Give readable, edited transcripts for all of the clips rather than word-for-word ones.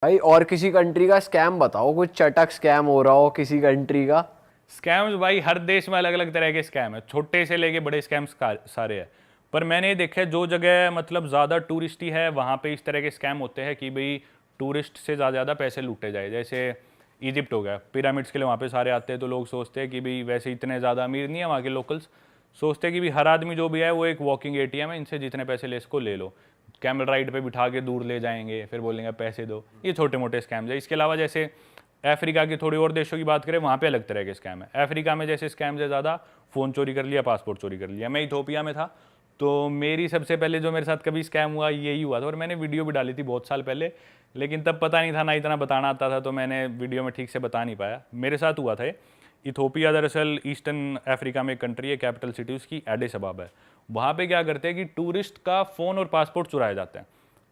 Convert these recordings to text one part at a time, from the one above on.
भाई और किसी कंट्री का स्कैम बताओ, कुछ चटक स्कैम हो रहा हो किसी कंट्री का। स्कैम्स भाई हर देश में अलग अलग तरह के स्कैम है, छोटे से लेके बड़े स्कैम्स सारे हैं। पर मैंने ये देखा है जो जगह मतलब ज़्यादा टूरिस्टी है वहाँ पे इस तरह के स्कैम होते हैं कि भाई टूरिस्ट से ज़्यादा पैसे लूटे जाए। जैसे इजिप्ट हो गया, पिरामिड्स के लिए वहाँ पे सारे आते हैं, तो लोग सोचते हैं कि भाई वैसे इतने ज़्यादा अमीर नहीं है वहाँ के लोकल्स, सोचते हैं कि भाई हर आदमी जो भी है वो एक वॉकिंग एटीएम है, इनसे जितने पैसे ले इसको ले लो। कैमल राइड पे बिठा के दूर ले जाएंगे, फिर बोलेंगे पैसे दो। ये छोटे मोटे स्कैम्स है। इसके अलावा जैसे अफ्रीका के थोड़ी और देशों की बात करें, वहाँ पे अलग तरह के स्कैम है। अफ्रीका में जैसे स्कैम्स है ज़्यादा, फ़ोन चोरी कर लिया, पासपोर्ट चोरी कर लिया। मैं इथोपिया में था, तो मेरी सबसे पहले जो मेरे साथ कभी स्कैम हुआ यही हुआ था, और मैंने वीडियो भी डाली थी बहुत साल पहले, लेकिन तब पता नहीं था, ना इतना बताना आता था, तो मैंने वीडियो में ठीक से बता नहीं पाया। मेरे साथ हुआ था ये। इथोपिया दरअसल ईस्टर्न अफ्रीका में एक कंट्री है, कैपिटल सिटी उसकी एडिस अबाबा है। वहाँ पे क्या करते हैं कि टूरिस्ट का फ़ोन और पासपोर्ट चुराए जाते हैं।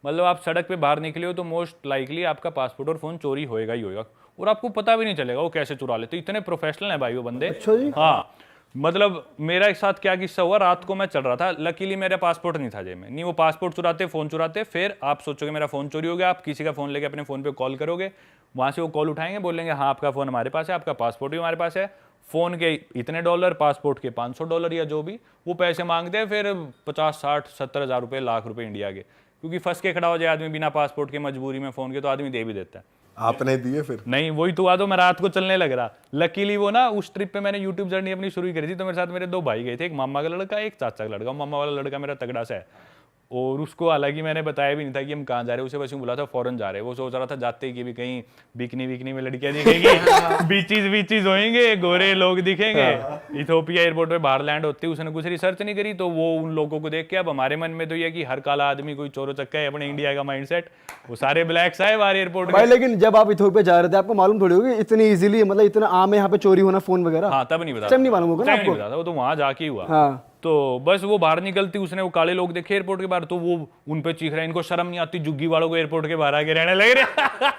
मतलब आप सड़क पे बाहर निकले हो तो मोस्ट लाइकली आपका पासपोर्ट और फ़ोन चोरी होएगा ही होएगा, और आपको पता भी नहीं चलेगा वो कैसे चुरा लेते। इतने प्रोफेशनल है भाई वो बंदे। अच्छा जी। हाँ, मतलब मेरा एक साथ क्या किस्सा हुआ, रात को मैं चल रहा था, लकीली मेरा पासपोर्ट नहीं था जेब में। नहीं, वो पासपोर्ट चुराते, फ़ोन चुराते, फिर आप सोचोगे मेरा फ़ोन चोरी हो गया, आप किसी का फ़ोन लेके अपने फ़ोन पे कॉल करोगे, वहाँ से वो कॉल उठाएंगे, बोलेंगे हाँ आपका फ़ोन हमारे पास है, आपका पासपोर्ट भी हमारे पास है, फ़ोन के इतने $, पासपोर्ट के $500 या जो भी वो पैसे मांगते हैं, फिर 50, 60, 70 हज़ार रुपये, लाख रुपये इंडिया के। क्योंकि फंस के खड़ा हो जाए आदमी बिना पासपोर्ट के, मजबूरी में फ़ोन के, तो आदमी दे भी देता है। आपने दिए फिर? नहीं, वही तो हुआ, तो मैं रात को चलने लग रहा। लकीली वो ना उस ट्रिप पे मैंने यूट्यूब जर्नी अपनी शुरू करी थी, तो मेरे साथ मेरे 2 भाई गए थे, एक मामा का लड़का, एक चाचा का लड़का। मामा वाला लड़का मेरा तगड़ा सा है, और उसको हालांकि मैंने बताया भी नहीं था कि हम कहाँ जा रहे हैं, उसे बस यूँ बोला था फॉरेन जा रहे हैं। वो सोच रहा था जाते ही कि भी कहीं बिकनी में लड़कियां दिखेंगी, बीचीज होंगे, गोरे लोग दिखेंगे। इथोपिया एयरपोर्ट पे बाहर लैंड होते ही उसने कुछ रिसर्च नहीं करी, तो वो उन लोगों को देख के, अब हमारे मन में तो ये कि हर काला आदमी कोई चोरो चक्का है, अपने इंडिया का माइंडसेट, वो सारे ब्लैक्स आए बाहर एयरपोर्ट भाई में। लेकिन जब आप इथोपिया जा रहे थे आपको मालूम थोड़ी होगी इतनी इजीली, मतलब इतना आम है यहाँ पे चोरी होना फोन वगैरह? हाँ, तब नहीं बता, तब नहीं मालूम होगा ना नहीं आपको? बता था, वो तो वहां जाके ही हुआ। हाँ। तो बस वो बाहर निकलती, उसने वो काले लोग देखे एयरपोर्ट के बाहर, तो वो उन पे चीख रहा है, इनको शर्म नहीं आती, जुग्गी वालों को एयरपोर्ट के बाहर आके रहने लग रहे।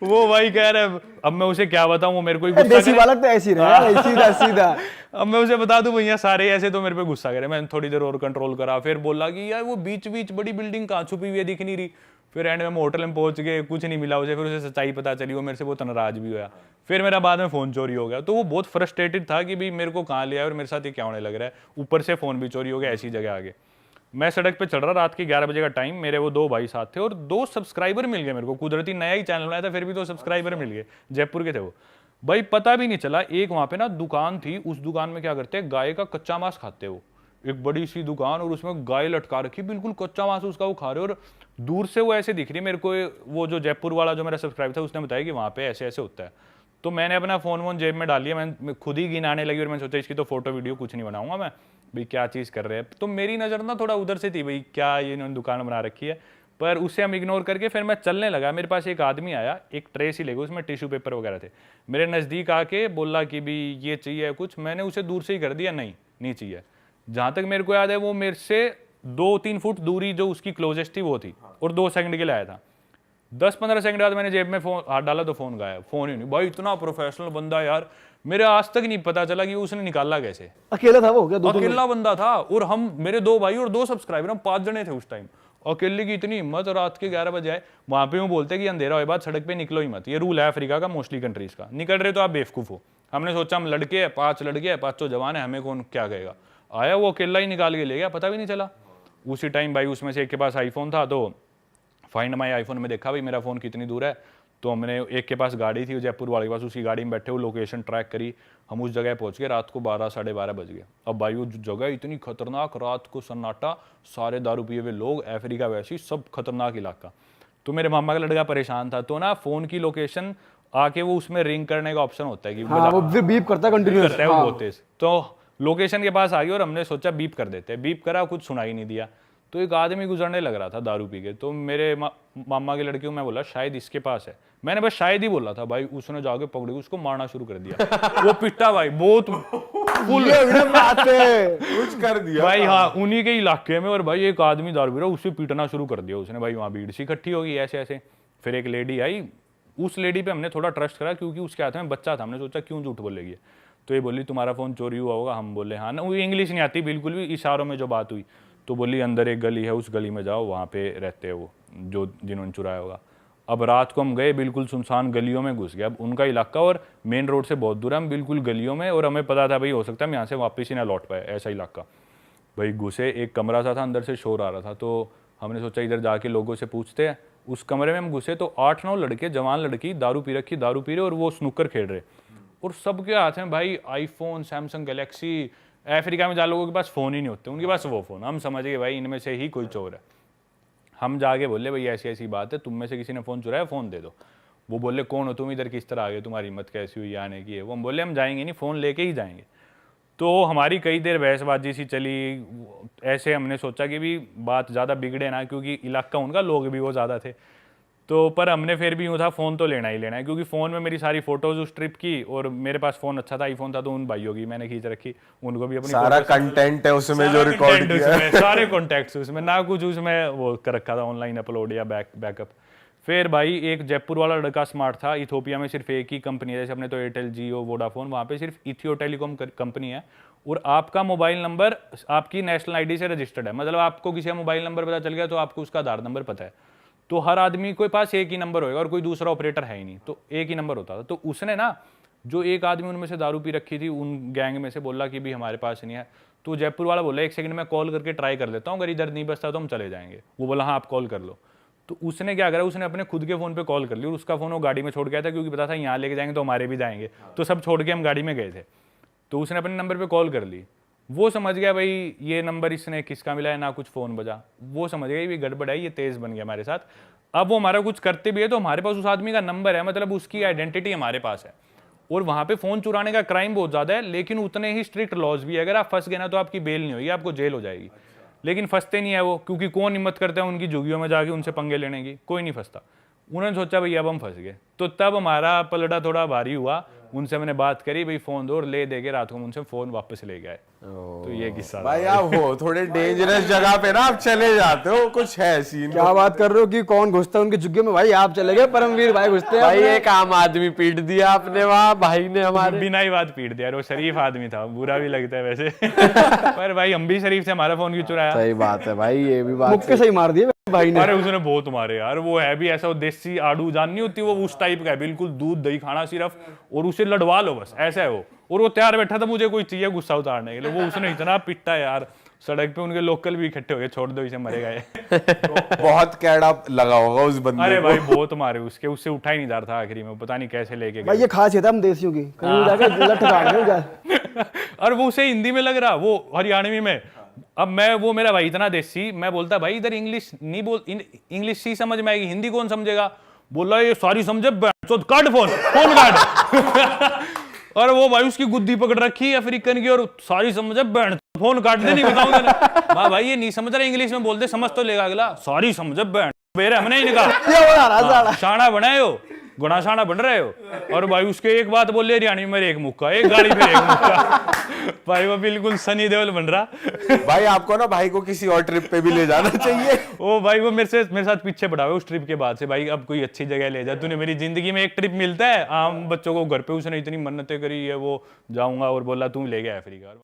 वो भाई कह रहे, अब मैं उसे क्या बताऊं, वो मेरे को ही गुस्सा देसी करे। बालक तो ऐसी रहे, सीधा सीधा। अब मैं उसे बता दूं भैया सारे ऐसे, तो मेरे पे गुस्सा करे। मैंने थोड़ी देर और कंट्रोल करा, फिर बोला कि यार वो बीच बड़ी बिल्डिंग कहाँ छुपी हुई है, दिख नहीं रही। फिर एंड में हम होटल में पहुंच गए, कुछ नहीं मिला उसे, फिर उसे सच्चाई पता चली, वो मेरे से बहुत नाराज भी हुआ। फिर मेरा बाद में फ़ोन चोरी हो गया, तो वो बहुत फ्रस्ट्रेटेड था कि भाई मेरे को कहाँ लिया और मेरे साथ ये क्या होने लग रहा है, ऊपर से फ़ोन भी चोरी हो गया ऐसी जगह आगे। मैं सड़क पे चल रहा, रात के 11 बजे का टाइम, मेरे वो 2 भाई साथ थे, और 2 सब्सक्राइबर मिल गए मेरे को। कुदरती नया ही चैनल बनाया था, फिर भी 2 सब्सक्राइबर मिल गए, जयपुर के थे वो। भाई पता भी नहीं चला, एक वहाँ पे ना दुकान थी, उस दुकान में क्या करते हैं, गाय का कच्चा मांस खाते वो। एक बड़ी सी दुकान, और उसमें गाय लटका रखी, बिल्कुल कच्चा मांस उसका वो खा रहे, और दूर से वो ऐसे दिख रही मेरे को। वो जो जयपुर वाला जो मेरा सब्सक्राइबर था उसने बताया कि वहाँ पे ऐसे ऐसे होता है। तो मैंने अपना फ़ोन जेब में डाल लिया, मैं खुद ही गिनाने लगी, और मैंने सोचा इसकी तो फोटो वीडियो कुछ नहीं बनाऊंगा मैं, भाई क्या चीज़ कर रहे हैं। तो मेरी नज़र ना थोड़ा उधर से थी, भाई क्या ये इन्होंने दुकान बना रखी है। पर उसे हम इग्नोर करके फिर मैं चलने लगा। मेरे पास एक आदमी आया, एक ट्रे सी लेके, उसमें टिश्यू पेपर वगैरह थे, मेरे नज़दीक आके बोला कि भी ये चाहिए कुछ। मैंने उसे दूर से ही कर दिया, नहीं नहीं चाहिए। जहाँ तक मेरे को याद है वो मेरे से 2-3 फुट दूरी जो उसकी क्लोजेस्ट थी वो थी, और 2 सेकंड के लिए आया था। 10-15 सेकंड बाद मैंने जेब में फोन हाथ डाला तो फोन गायब, फोन ही नहीं। भाई इतना प्रोफेशनल बंदा यार, मेरे आज तक नहीं पता चला कि उसने निकाला कैसे। अकेला था वो क्या? दो अकेला बंदा था, और हम मेरे 2 भाई और 2 सब्सक्राइबर, हम 5 जने थे उस टाइम। अकेले की इतनी हिम्मत, रात के 11 बजे आए। वहां पे वो बोलते कि अंधेरा होए बाद सड़क पे निकलो ही मत, ये रूल है अफ्रीका का, मोस्टली कंट्रीज का। निकल रहे तो आप बेवकूफ हो। हमने सोचा हम लड़के हैं, 5 लड़के हैं, 5 जवान है, हमें कौन क्या कहेगा। आया वो अकेला ही निकाल के ले गया, पता भी नहीं चला। उसी टाइम भाई उसमें से एक के पास आईफोन था, तो फाइंड माई आईफोन में देखा भाई मेरा फ़ोन कितनी दूर है। तो हमने, एक के पास गाड़ी थी जयपुर वाले के पास, उसी गाड़ी में बैठे वो लोकेशन ट्रैक करी, हम उस जगह पहुंच गए। रात को 12 साढ़े 12 बज गए। अब भाई वो जगह इतनी खतरनाक, रात को सन्नाटा, सारे दारू पिए हुए लोग, अफ्रीका वैसी सब खतरनाक इलाका। तो मेरे मामा का लड़का परेशान था, तो ना फ़ोन की लोकेशन आके वो उसमें रिंग करने का ऑप्शन होता है कि हाँ, वो फिर बीप करता है कंटिन्यूअस, करता है वो बहुत तेज। तो लोकेशन के पास आ गई, और हमने सोचा बीप कर देते हैं। बीप करा, कुछ सुनाई नहीं दिया। तो एक आदमी गुजरने लग रहा था दारू पी के, तो मेरे मामा के लड़के को मैं बोला शायद इसके पास है। मैंने बस शायद ही बोला था भाई, उसने जाके पकड़ के उसको मारना शुरू कर दिया। वो पिटा भाई बहुत फुल, कुछ कर दिया भाई हाँ, उन्हीं के इलाके में। और भाई एक आदमी दारू पी रहा, उसे पीटना शुरू कर दिया उसने। भाई वहाँ भीड़ सी इकट्ठी होगी ऐसे ऐसे। फिर एक लेडी आई, उस लेडी पे हमने थोड़ा ट्रस्ट करा, क्योंकि उसके हाथ में बच्चा था। हमने सोचा क्यों झूठ बोलेगी, तो ये बोली तुम्हारा फ़ोन चोरी हुआ होगा। हम बोले हाँ ना, वो इंग्लिश नहीं आती बिल्कुल भी, इशारों में जो बात हुई। तो बोली अंदर एक गली है, उस गली में जाओ, वहाँ पे रहते हैं वो जो जिन्होंने चुराया होगा। अब रात को हम गए, बिल्कुल सुनसान गलियों में घुस गए। अब उनका इलाका और मेन रोड से बहुत दूर है, हम बिल्कुल गलियों में, और हमें पता था भाई हो सकता है हम यहाँ से वापस ही ना लौट पाए, ऐसा इलाका। भाई घुसे, एक कमरा सा था, अंदर से शोर आ रहा था, तो हमने सोचा इधर जाके लोगों से पूछते हैं। उस कमरे में हम घुसे तो 8-9 लड़के, जवान लड़की, दारू पी रहे और वो स्नूकर खेल रहे, और सबके हाथ में भाई आईफोन, सैमसंग गैलेक्सी। अफ्रीका में जहाँ लोगों के पास फ़ोन ही नहीं होते, उनके पास वो फ़ोन। हम समझ गए भाई इनमें से ही कोई चोर है। हम जाके बोले भाई ऐसी ऐसी बात है, तुम में से किसी ने फ़ोन चुराया, फ़ोन दे दो। वो बोले कौन हो तुम, इधर किस तरह आ गए, तुम्हारी हिम्मत कैसी हुई आने की है। वो हम बोले हम जाएंगे नहीं, फ़ोन लेके ही जाएंगे। तो हमारी कई देर बहसबाजी सी चली। ऐसे हमने सोचा कि भी बात ज़्यादा बिगड़े ना, क्योंकि इलाका उनका, लोग भी वो ज़्यादा थे। तो पर हमने फिर भी यूँ था फ़ोन तो लेना ही लेना है, क्योंकि फ़ोन में मेरी सारी फ़ोटोज़ उस ट्रिप की, और मेरे पास फ़ोन अच्छा था, आईफोन था, तो उन भाइयों की मैंने खींच रखी, उनको भी अपनी सारा कंटेंट है उसमें जो रिकॉर्ड किया है। सारे कॉन्टैक्ट्स उसमें, ना कुछ उसमें वो कर रखा था ऑनलाइन अपलोड या बैकअप। फिर भाई एक जयपुर वाला लड़का स्मार्ट था। इथोपिया में सिर्फ एक ही कंपनी है, जैसे अपने तो एयरटेल, जियो, वोडाफोन, वहाँ पे सिर्फ इथियो टेलीकॉम कंपनी है, और आपका मोबाइल नंबर आपकी नेशनल आईडी से रजिस्टर्ड है। मतलब आपको किसी का मोबाइल नंबर पता चल गया तो आपको उसका आधार नंबर पता है। तो हर आदमी के पास एक ही नंबर होगा, और कोई दूसरा ऑपरेटर है ही नहीं, तो एक ही नंबर होता था। तो उसने ना, जो एक आदमी उनमें से दारू पी रखी थी, उन गैंग में से बोला कि भी हमारे पास नहीं है। तो जयपुर वाला बोला 1 सेकंड में कॉल करके ट्राई कर लेता हूँ, अगर इधर नहीं बचता तो हम चले जाएंगे। वो बोला हाँ आप कॉल कर लो। तो उसने क्या करा, उसने अपने खुद के फ़ोन पे कॉल कर ली, और उसका फ़ोन वो गाड़ी में छोड़ गया था, क्योंकि पता था यहाँ लेके जाएंगे तो हमारे भी जाएंगे, तो सब छोड़ के हम गाड़ी में गए थे। तो उसने अपने नंबर पे कॉल कर ली। वो समझ गया भाई ये नंबर इसने किसका मिला है, ना कुछ फ़ोन बजा। वो समझ गया ये गड़बड़ है, ये तेज़ बन गया हमारे साथ। अब वो हमारा कुछ करते भी है तो हमारे पास उस आदमी का नंबर है, मतलब उसकी आइडेंटिटी हमारे पास है। और वहाँ पे फ़ोन चुराने का क्राइम बहुत ज़्यादा है, लेकिन उतने ही स्ट्रिक्ट लॉज भी है। अगर आप फंस गए ना तो आपकी बेल नहीं होगी, आपको जेल हो जाएगी। लेकिन फंसते नहीं है वो, क्योंकि कौन हिम्मत करता है उनकी झुग्गियों में जाके उनसे पंगे लेने की, कोई नहीं फंसता। उन्होंने सोचा भाई अब हम फंस गए, तो तब हमारा पलड़ा थोड़ा भारी हुआ। उनसे मैंने बात करी, भाई फ़ोन दो, और ले दे के रात को उनसे फ़ोन वापस ले गए। तो ये किस्सा था। भाई आप हो थोड़े डेंजरस जगह पे ना, आप चले जाते हो, कुछ है सीन। क्या बात कर रहे हो कि कौन घुसता है उनके झुग्गियों में? भाई आप चले गए, परमवीर भाई घुसते हैं भाई अपने। एक आम आदमी पीट दिया आपने वहाँ, भाई ने हमारे। बिना ही बात पीट दिया। वो शरीफ आदमी था, बुरा भी लगता है वैसे। पर भाई हम भी शरीफ से, हमारा फोन क्यों चुराया? सही बात है भाई, ये भी बात मुक्के सही मार दिए भाई ने। अरे उसने बहुत मारे यार। वो है भी ऐसा, वो देसी आड़ू जान नहीं होती, वो उस टाइप का है, बिल्कुल दूध दही खाना सिर्फ, और उसे लड़वा लो बस, ऐसा है वो। और वो तैयार बैठा था मुझे कोई चाहिए गुस्सा उतारने के लिए। वो उसने इतना पिटा यार, सड़क पे उनके लोकल भी इकट्ठे हो गए, छोड़ दो इसे मरेगा ये। बहुत कैड़ा लगा होगा उस बंदे अरे को। भाई बहुत मारे उसके, उससे उठा ही नहीं जा रहा था आखिरी में, पता नहीं कैसे लेके भाई गए। ये खासियत है हम देसियों की, कहीं जाके लठ काट देंगे। और वो उसे हिंदी में लग रहा, वो हरियाणवी में। अब मैं, वो मेरा भाई इतना देसी, मैं बोलता भाई इधर इंग्लिश नहीं बोल, इंग्लिश ही समझ में आएगी, हिंदी कौन समझेगा? बोला ये सारी समझे, काट फोन, फोन काट। और वो भाई उसकी गुद्दी पकड़ रखी अफ्रीकन की, और सारी समझे, बैंड फोन काट दे, नहीं बताऊंगा ना। भाई ये नहीं समझ रहा, इंग्लिश में बोलते समझ तो लेगा अगला। सारी समझे बैंड, बेरे हमने ही निकाला, शाना बनाए हो, गुना शाना बन रहे हो। और भाई उसके एक बात बोले हरियाणवी में, एक मुक्का, एक गाड़ी पे एक मुक्का। भाई वो बिल्कुल सनी देओल बन रहा। भाई आपको ना भाई को किसी और ट्रिप पे भी ले जाना चाहिए। ओ भाई वो मेरे साथ पीछे पड़ा हुआ उस ट्रिप के बाद से। भाई अब कोई अच्छी जगह ले जा, तूने मेरी जिंदगी में एक ट्रिप मिलता है। आम बच्चों को घर पे उसने इतनी मन्नतें करी है, वो जाऊंगा, और बोला तू ले गया अफ्रीका।